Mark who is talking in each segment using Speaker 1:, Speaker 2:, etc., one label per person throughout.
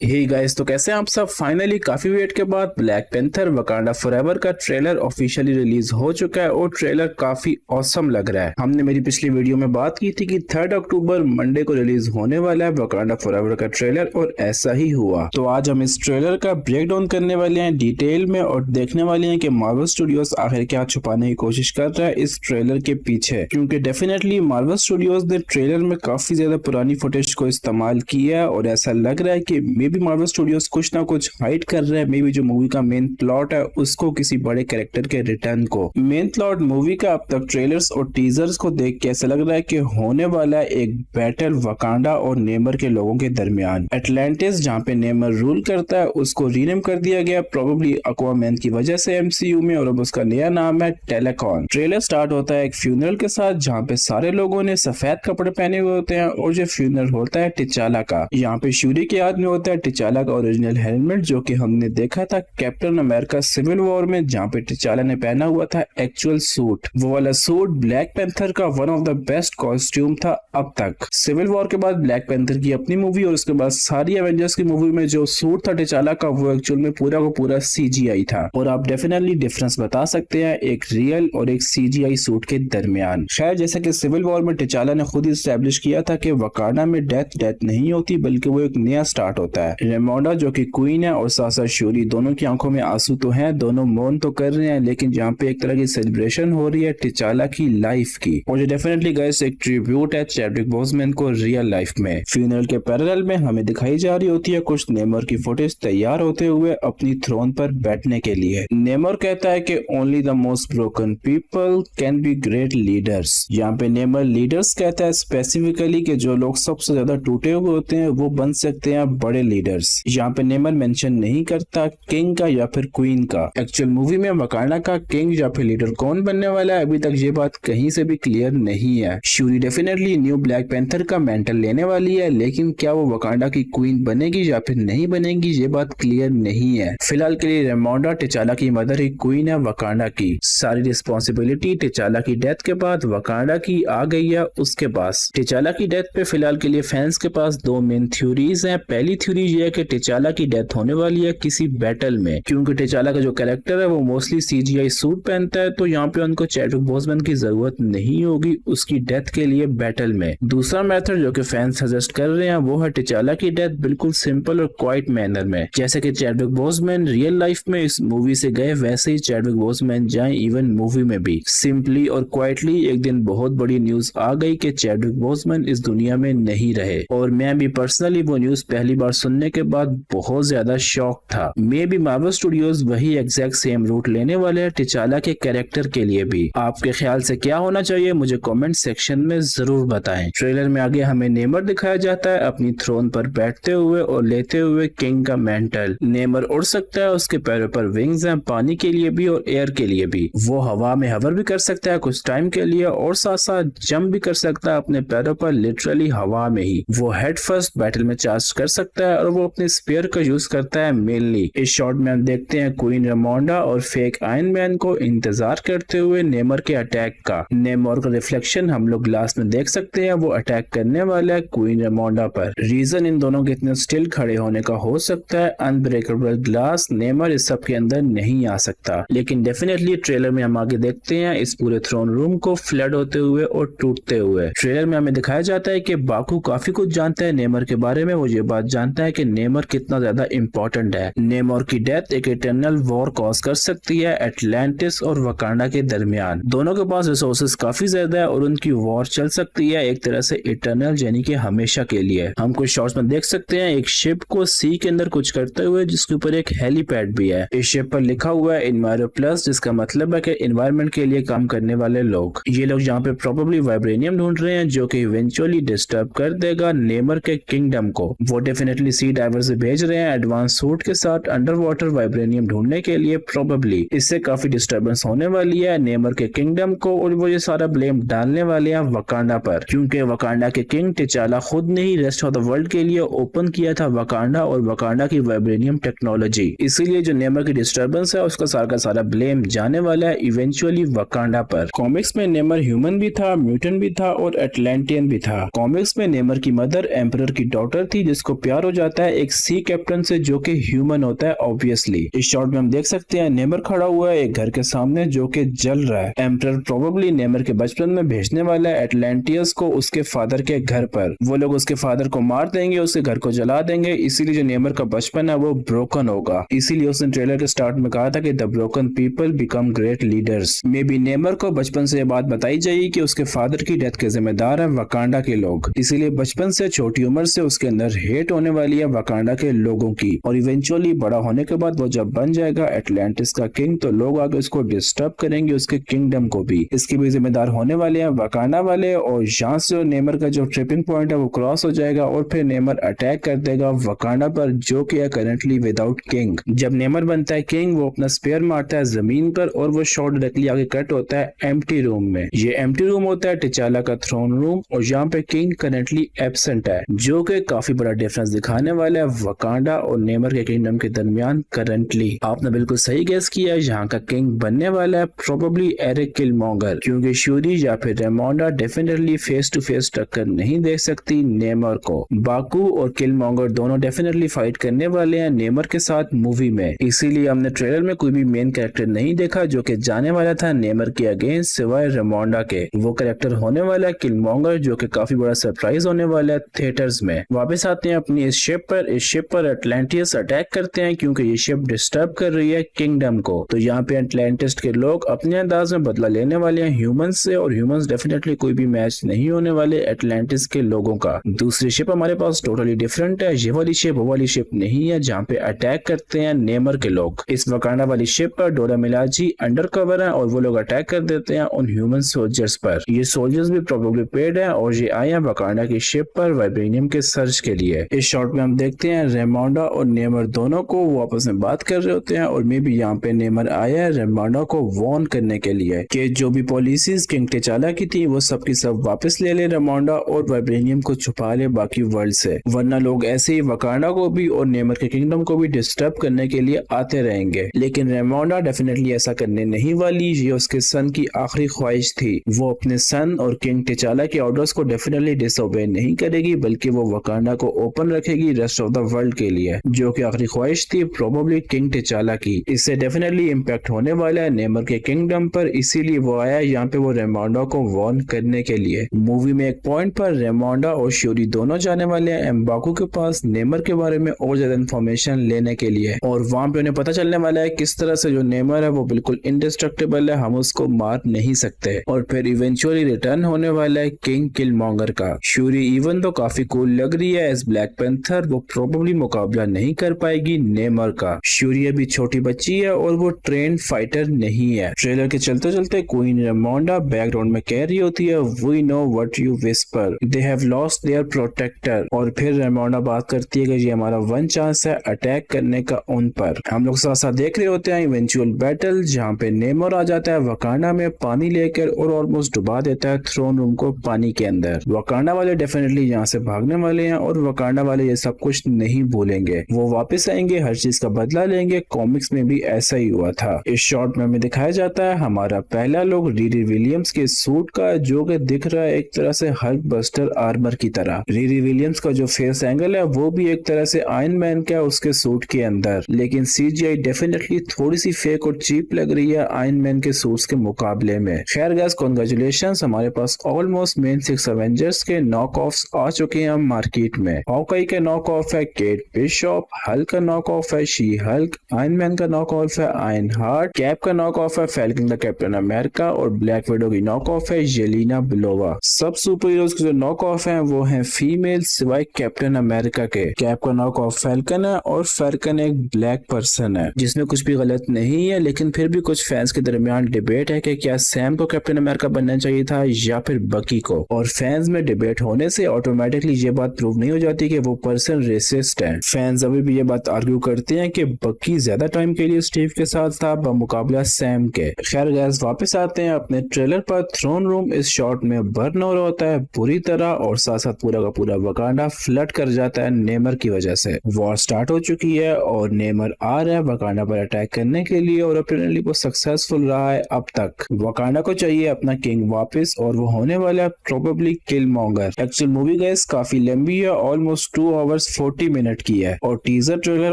Speaker 1: Hey guys, तो कैसे हैं आप सब। फाइनली काफी वेट के बाद ब्लैक पैंथर वकांडा फॉरएवर का ट्रेलर ऑफिशियली रिलीज हो चुका है और ट्रेलर काफी ऑसम लग रहा है। हमने मेरी पिछली वीडियो में बात की थी कि 3 अक्टूबर मंडे को रिलीज होने वाला है वकांडा फॉरएवर का ट्रेलर और ऐसा ही हुआ। तो आज हम इस ट्रेलर का ब्रेक डाउन करने वाले हैं डिटेल में और देखने वाले हैं कि मार्वल स्टूडियोज आखिर क्या छुपाने की कोशिश कर रहा है इस ट्रेलर के पीछे, क्योंकि डेफिनेटली मार्वल स्टूडियोज ने ट्रेलर में काफी ज्यादा पुरानी फुटेज को इस्तेमाल किया है और ऐसा लग रहा है कि मे बी मार्वल स्टूडियोज कुछ ना कुछ हाइड कर रहे हैं। मे बी जो मूवी का मेन प्लॉट है उसको, किसी बड़े कैरेक्टर के रिटर्न को। मेन प्लॉट मूवी का अब तक ट्रेलर्स और टीजर्स को देख के ऐसा लग रहा है कि होने वाला है एक बैटल वकांडा और नेमर के लोगों के दरमियान। एटलांटिस जहाँ पे नेमर रूल करता है उसको रीनेम कर दिया गया प्रोबेबली एक्वामैन की वजह से एमसीयू में, और अब उसका नया नाम है टेलेकॉन। ट्रेलर स्टार्ट होता है एक फ्यूनरल के साथ जहाँ पे सारे लोगों ने सफेद कपड़े पहने हुए होते हैं और जो फ्यूनरल होता है टिचाला का। यहाँ पे शूरी के याद में होता है टिचाला का ओरिजिनल हेलमेट जो कि हमने देखा था कैप्टन अमेरिका सिविल वॉर में, जहाँ पे टिचाला ने पहना हुआ था एक्चुअल सूट। वो वाला सूट ब्लैक पैंथर का one of the best costume था अब तक। सिविल वॉर के बाद ब्लैक पैंथर की अपनी मूवी और उसके बाद सारी एवेंजर्स की मूवी में जो सूट था टिचाला का वो एक्चुअल में पूरा को पूरा सीजीआई था। और आप डेफिनेटली डिफरेंस बता सकते हैं एक रियल और एक सीजीआई सूट के दरमियान। शायद जैसे कि सिविल वॉर में टिचाला ने खुद ही एस्टेब्लिश किया था कि वकांडा में डेथ नहीं होती बल्कि वो एक नया स्टार्ट होता है। रेमोंडा जो कि क्वीन है और साथ साथ शूरी, दोनों की आंखों में आंसू तो हैं, दोनों मौन तो कर रहे हैं, लेकिन जहाँ पे एक तरह की सेलिब्रेशन हो रही है टिचाला की लाइफ की। और ये डेफिनेटली गाइस एक ट्रिब्यूट है चैडविक बोसेमैन को रियल लाइफ में। फ्यूनरल के पैरेलल में हमें दिखाई जा रही होती है कुछ नेमर की फुटेज तैयार होते हुए अपनी थ्रोन पर बैठने के लिए। नेमर कहता है कि only the most broken people can be great leaders. यहाँ पे नेमर लीडर्स कहता है स्पेसिफिकली कि जो लोग सबसे ज्यादा टूटे हुए होते हैं वो बन सकते हैं बड़े लीडर्स। यहाँ पे नेमर मेंशन नहीं करता किंग का या फिर क्वीन का। एक्चुअल मूवी में वकांडा का किंग या फिर लीडर कौन बनने वाला है अभी तक ये बात कहीं से भी क्लियर नहीं है। शूरी डेफिनेटली न्यू ब्लैक पैंथर का मेंटल लेने वाली है, लेकिन क्या वो वकांडा की क्वीन बनेगी या फिर नहीं बनेगी ये बात क्लियर नहीं है। फिलहाल के लिए रेमोंडा टिचाला की मदर ही क्वीन है वकांडा की। सारी रिस्पॉन्सिबिलिटी टिचाला की डेथ के बाद वकांडा की आ गई है उसके पास। टिचाला की डेथ पे फिलहाल के लिए फैंस के पास दो मेन थ्योरीज हैं। पहली थ्योरी ये है कि टिचाला की डेथ होने वाली है किसी बैटल में, क्योंकि टिचाला का जो कैरेक्टर है वो मोस्टली सीजीआई सूट पहनता है, तो यहाँ पे उनको चैडविक बोसेमैन की जरूरत नहीं होगी उसकी डेथ के लिए बैटल में। दूसरा मेथड जो कि फैंस सजेस्ट कर रहे हैं वो है टिचाला की डेथ बिल्कुल सिंपल और क्वाइट मैनर में, जैसे कि चैडविक बोसेमैन रियल लाइफ में इस मूवी से गए वैसे ही चैडविक बोसेमैन जाए इवन मूवी में भी। सिंपली और क्वाइटली एक दिन बहुत बड़ी न्यूज आ गई कि चैडविक बोसेमैन इस दुनिया में नहीं रहे, और मैं भी पर्सनली वो न्यूज पहली बार सुनने के बाद बहुत ज्यादा शॉक था। मे बी मार्वल स्टूडियोज वही एग्जैक्ट सेम रूट लेने वाले हैं टिचाला के कैरेक्टर के लिए भी। आपके ख्याल से क्या होना चाहिए मुझे कमेंट सेक्शन में जरूर बताएं। ट्रेलर में आगे हमें नेमर दिखाया जाता है अपनी थ्रोन पर बैठते हुए और लेते हुए किंग का मेंटल। नेमर उड़ सकता है, उसके पैरों पर विंग्स हैं पानी के लिए भी और एयर के लिए भी। वो हवा में हवर भी कर सकता है कुछ टाइम के लिए और साथ साथ जंप भी कर सकता है अपने पैरों पर लिटरली हवा में ही। वो हेड फर्स्ट बैटल में चार्ज कर सकता है और वो अपने स्पेयर का यूज करता है मेनली। इस शॉट में हम देखते हैं क्वीन रेमोंडा और फेक आयरन मैन को इंतजार करते हुए नेमर के अटैक का। नेमर का रिफ्लेक्शन हम लोग ग्लास में देख सकते हैं, वो अटैक करने वाला है क्वीन रेमोंडा पर। रीजन इन दोनों के इतने स्टिल खड़े होने का हो सकता है अनब्रेकेबल ग्लास। नेमर इस सब के अंदर नहीं आ सकता, लेकिन डेफिनेटली ट्रेलर में हम आगे देखते हैं इस पूरे थ्रोन रूम को फ्लड होते हुए और टूटते हुए। ट्रेलर में हमें दिखाया जाता है कि बाकू काफी कुछ जानता है नेमर के बारे में। वो ये बात जानता है कि नेमर कितना ज्यादा इंपॉर्टेंट है। नेमर की डेथ एक इटर्नल वॉर कॉज कर सकती है एटलांटिस और वकांडा के दरमियान। दोनों के पास रिसोर्सेज काफी ज्यादा है और उनकी वॉर चल सकती है एक तरह से इटर्नल यानी कि हमेशा के लिए। हम कुछ शॉट्स में देख सकते हैं एक शिप को सी के अंदर कुछ करते हुए जिसके ऊपर एक हेलीपैड भी है। इस शिप पर लिखा हुआ है इन्वायरो प्लस, जिसका मतलब है कि एनवायरमेंट के लिए काम करने वाले लोग। ये लोग यहाँ पे प्रोबेबली वाइब्रेनियम ढूंढ रहे हैं जो कि इवेंचुअली डिस्टर्ब कर देगा नेमर के किंगडम को। वो डेफिनेटली सी डाइवर से भेज रहे हैं एडवांस सूट के साथ अंडर वाटर वाइब्रेनियम ढूंढने के लिए प्रोबेबली। इससे काफी डिस्टर्बेंस होने वाली है नेमर के किंगडम को और वो ये सारा ब्लेम डालने वाले हैं वकांडा पर, क्योंकि वकांडा के किंग टिचाला खुद ने ही रेस्ट ऑफ द वर्ल्ड के लिए ओपन किया था वकांडा और वकांडा की वाइब्रेनियम टेक्नोलॉजी। इसीलिए जो नेमर की डिस्टर्बेंस है उसका सारा ब्लेम जाने वाला है इवेंचुअली वकांडा पर। कॉमिक्स में नेमर ह्यूमन भी था, म्यूटेंट भी था और एटलांटियन भी था। कॉमिक्स में नेमर की मदर एम्परर की डॉटर थी जिसको प्यार हो जाता जाता है एक सी कैप्टन से जो कि ह्यूमन होता है ऑब्वियसली। इस शॉट में हम देख सकते हैं नेमर खड़ा हुआ है एक घर के सामने जो कि जल रहा है। एम्परर प्रोबेबली नेमर के बचपन में भेजने वाला है एटलांटियस को उसके फादर के घर पर। वो लोग उसके फादर को मार देंगे, उसके घर को जला देंगे, इसीलिए जो नेमर का बचपन है वो ब्रोकन होगा। इसीलिए उसने ट्रेलर के स्टार्ट में कहा था कि the broken people become great leaders. May be Neymar को बचपन से ये बात बताई जाएगी कि उसके फादर की डेथ के जिम्मेदार है वकांडा के लोग, इसीलिए बचपन से छोटी उम्र से उसके अंदर हेट होने वाली है वकांडा के लोगों की। और इवेंचुअली बड़ा होने के बाद वो जब बन जाएगा एटलांटिस का किंग तो लोग आगे उसको डिस्टर्ब करेंगे, उसके किंगडम को भी। इसके भी जिम्मेदार होने वाले हैं वकांडा वाले। और यहाँ से नेमर का जो ट्रिपिंग पॉइंट है वो क्रॉस हो जाएगा और फिर नेमर अटैक कर देगा वकांडा पर जो कि है करंटली विदाउट किंग। जब नेमर बनता है किंग वो अपना स्पेयर मारता है जमीन पर और वो शॉट डायरेक्टली आगे कट होता है एम्प्टी रूम में। ये एम्प्टी रूम होता है टिचाला का थ्रोन रूम और यहाँ पे किंग करंटली एब्सेंट है जो कि काफी बड़ा डिफरेंस दिखाने वाला है वकांडा और नेमर के किंगडम के दरमियान करंटली। आपने बिल्कुल सही गेस किया, यहाँ का किंग बनने वाला है प्रोबेबली एरिक किलमॉन्गर, क्योंकि शूरी या फिर रेमोंडा डेफिनेटली फेस टू फेस टक्कर नहीं दे सकती नेमर को। बाकू और किलमॉन्गर दोनों डेफिनेटली फाइट करने वाले हैं नेमर के साथ मूवी में, इसीलिए हमने ट्रेलर में कोई भी मेन कैरेक्टर नहीं देखा जो कि जाने वाला था नेमर के अगेंस्ट सिवाय रेमोंडा के। वो कैरेक्टर होने वाला है किलमॉन्गर जो कि काफी बड़ा सरप्राइज होने वाला है थिएटर्स में। वापस आते हैं अपनी इस शिप पर। इस शिप पर एटलांटिस अटैक करते हैं क्योंकि ये शिप डिस्टर्ब कर रही है किंगडम को। तो यहाँ पे एटलांटिस के लोग अपने अंदाज में बदला लेने वाले हैं ह्यूमंस से और ह्यूमंस डेफिनेटली कोई भी मैच नहीं होने वाले एटलांटिस के लोगों का। दूसरी शिप हमारे पास टोटली डिफरेंट है। ये वाली शिप वो वाली शिप नहीं है जहाँ पे अटैक करते हैं नेमर के लोग। इस वकांडा वाली शिप पर डोरा मिलाजी अंडर कवर है और वो लोग अटैक कर देते हैं उन ह्यूमन सोल्जर्स पर। ये सोल्जर्स भी प्रोबेबली पेड है और ये आए हैं वकांडा की शिप पर वाइब्रेनियम के सर्च के लिए। इस शॉट में हम देखते हैं रेमोंडा और नेमर दोनों को वो आपस में बात कर रहे होते हैं और मे भी यहाँ पे नेमर आया है रेमोंडा को वार्न करने के लिए कि जो भी पॉलिसीज किंग टिचाला की थी वो सब की सब वापस ले ले रेमोंडा और वाइब्रेनियम को छुपा ले बाकी वर्ल्ड से, वरना लोग ऐसे ही वकांडा को भी और नेमर के किंगडम को भी डिस्टर्ब करने के लिए आते रहेंगे। लेकिन रेमोंडा डेफिनेटली ऐसा करने नहीं वाली। ये उसके सन की आखिरी ख्वाहिश थी। वो अपने सन और किंग टिचाला के ऑर्डर्स को डेफिनेटली डिसओबे नहीं करेगी बल्कि वो वकांडा को ओपन रखेगी रेस्ट ऑफ द वर्ल्ड के लिए, जो कि आखिरी ख्वाहिश थी प्रोबेबली किंग टिचाला की। इससे डेफिनेटली इम्पैक्ट होने वाला है नेमर के किंगडम पर, इसीलिए वो आया यहाँ पे वो रेमोंडा को वार्न करने के लिए। मूवी में एक पॉइंट पर रेमोंडा और श्यूरी दोनों जाने वाले हैं एम्बाकू के पास नेमर के बारे में और ज्यादा इन्फॉर्मेशन लेने के लिए और वहां पे उन्हें पता चलने वाला है किस तरह से जो नेमर है वो बिल्कुल इंडिस्ट्रक्टेबल है, हम उसको मार नहीं सकते। और फिर इवेंचुअली रिटर्न होने वाला है किंग किलमॉन्गर का। श्यूरी इवन तो काफी कूल लग रही है एज ब्लैक पैंथर, वो प्रोबेबली मुकाबला नहीं कर पाएगी नेमर का। श्यूरी अभी छोटी बच्ची है और वो ट्रेन फाइटर नहीं है। ट्रेलर के चलते चलते क्वीन रेमोंडा बैकग्राउंड में कह रही होती है we know what you whisper, they have lost their protector. और फिर रेमोंडा बात करती है कि ये हमारा वन चांस है अटैक करने का उन पर। हम लोग साथ साथ देख रहे होते हैं इवेंचुअल बैटल जहाँ पे नेमर आ जाता है वकांडा में पानी लेकर और ऑलमोस्ट डुबा देता है थ्रोन रूम को पानी के अंदर। वकांडा वाले डेफिनेटली यहाँ से भागने वाले हैं और वकांडा वाले ये सब कुछ नहीं भूलेंगे, वो वापस आएंगे, हर चीज का बदला लेंगे। कॉमिक्स में भी ऐसा ही हुआ था। इस शॉट में हमें दिखाया जाता है हमारा पहला लोग रीरी विलियम्स के सूट का जो कि दिख रहा है एक तरह से हल्क बस्टर आर्मर की तरह। रीरी विलियम्स का जो फेस एंगल है वो भी एक तरह से आयरन मैन का उसके सूट के अंदर, लेकिन सीजीआई डेफिनेटली थोड़ी सी फेक और चीप लग रही है आयरन मैन के सूट्स के मुकाबले में। खैर गाइस कांग्रेचुलेशंस, हमारे पास ऑलमोस्ट मेन 6 एवेंजर्स के नॉक ऑफ्स आ चुके हैं मार्केट में। हॉकाई का नॉक ऑफ है केट बिशॉप, हल्क का नॉक ऑफ है शी हल्क, आयरन मैन का नॉक ऑफ है आयरन हार्ट, कैप का नॉक ऑफ है फैल्कन का कैप्टन अमेरिका और ब्लैक विडो की नॉक ऑफ है येलेना बेलोवा। सब सुपर हीरोज के जो नॉक ऑफ हैं वो हैं फीमेल सिवाय कैप्टन अमेरिका के। कैप का नॉक ऑफ फैल्कन है और फैल्कन एक ब्लैक पर्सन है जिसमें कुछ भी गलत नहीं है, लेकिन फिर भी कुछ फैंस के दरमियान डिबेट है कि क्या सैम को कैप्टन अमेरिका बनना चाहिए था या फिर बकी को। और फैंस में डिबेट होने से ऑटोमेटिकली ये बात प्रूव नहीं हो जाती कि वो पर्सन रेसिस्ट है। फैंस अभी भी ये बात आर्ग्यू करते हैं कि बकी ज्यादा टाइम के लिए स्टीव के साथ था बमुकाबला सैम के। खैर गाइस वापस आते हैं अपने ट्रेलर पर। थ्रोन रूम इस शॉट में बर्न हो रहा होता है बुरी तरह और साथ साथ पूरा का पूरा वकांडा फ्लड कर जाता है नेमर की वजह से। वॉर स्टार्ट हो चुकी है और नेमर आ रहा है वकांडा पर अटैक करने के लिए और अपरेंटली वो सक्सेसफुल रहा है अब तक। वकांडा को चाहिए अपना किंग वापस और वो होने वाला है प्रोबेबली किलमॉन्गर। एक्चुअल मूवी गाइस काफी लंबी है, ऑलमोस्ट 2 आवर्स 40 मिनट की है और टीजर ट्रेलर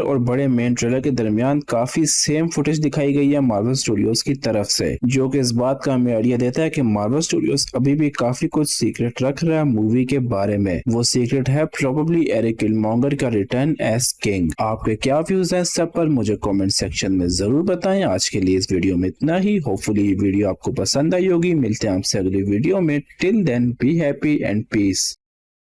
Speaker 1: और बड़े मेन ट्रेलर के दरमियान काफी सेम फुटेज दिखाई गई है मार्वल स्टूडियोज की तरफ से, जो कि इस बात का हमें आइडिया देता है कि मार्वल स्टूडियोज अभी भी काफी कुछ सीक्रेट रख रहा है मूवी के बारे में। वो सीक्रेट है प्रोबेबली एरिक किलमॉन्गर का रिटर्न एज किंग। आपके क्या व्यूज हैं सब पर मुझे कमेंट सेक्शन में जरूर बताएं। आज के लिए इस वीडियो में इतना ही। होपफुली ये वीडियो आपको पसंद आई होगी। मिलते हैं आपसे अगली वीडियो में। Till then be happy and piece.